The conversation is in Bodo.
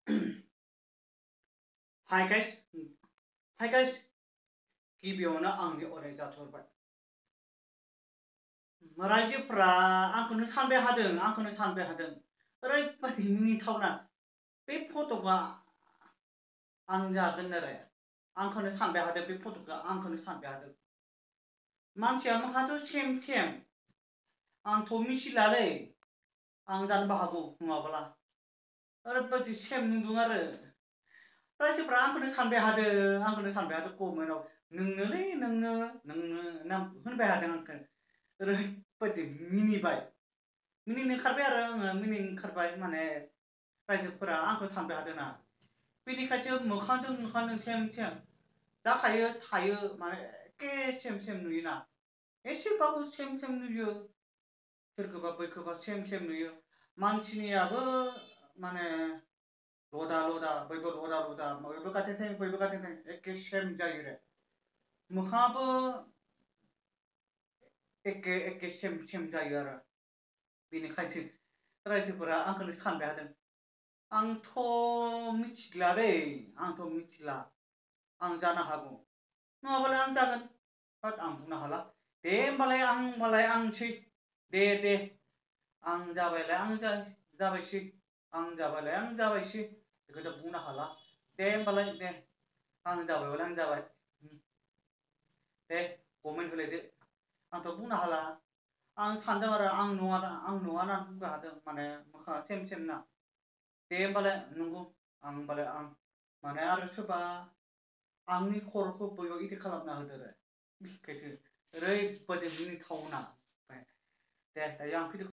Hi guys, hi guys. गिबियावनो आंनि अराय जाथरबाय रायजोफ्रा आंखौनो सानबाय हादों ओरैबादि मिनिथावना बे फट'खौ आं जागोन आरो आंखौनो सानबाय हादों बे फट'खौ आंखौनो सानबाय हादों मानसिया माहाथ' सेम आंथ' मिथिलालै आं जानोबो हागौ नङाब्ला ओरैबादि सेम नुदों आरो रायजोफ्रा आंखौनो सानबाय हादों कमेन्टआव नोंनो ना होनबाय हादों आंखौ ओरैबादि मिनिनो ओंखारबाय आरो आङो मिनिनो ओंखारबाय माने रायजोफोरा आंखौ सानबाय हादोंना बेनिखायसो मोखांजों सेम जाखायो थायो माने एखे सेम नुयोना एसेबाबो सेम नुयो सोरखौबा बैखौबा सेम नुयो मानसिनियाबो माने लदा बैबो लदा बयबो गाथिं एखे सेम जायो रे मोखाङाबो एखे सेम जायो आरो बेनिखायसो रायजोफोरा आंखौनो सानबाय हादों आंथ' मिथिला आं जानो हागौ नङाबालाय आं जागोन बाट आं बुंनो हाला दे होमबालाय आंसै दे आं जाबायलाय आं जाबायसै बेखौथ' बुंनो हाला दे होमबालाय दे आं जाबायबालाय आं जाबाय दे कमेन्ट होलायदो आंथ' बुंनो हाला आं सानदों आरो आं नङा होनना बुंनो हादों माने मोखाङा सेम ना दे होमबालाय नंगौ आं माने आरो सोरबा आंनि खर'खौ बैयाव इदि खालामना होदो आरो बेखायसो ओरैबादि मिनिथावना दे दायो आं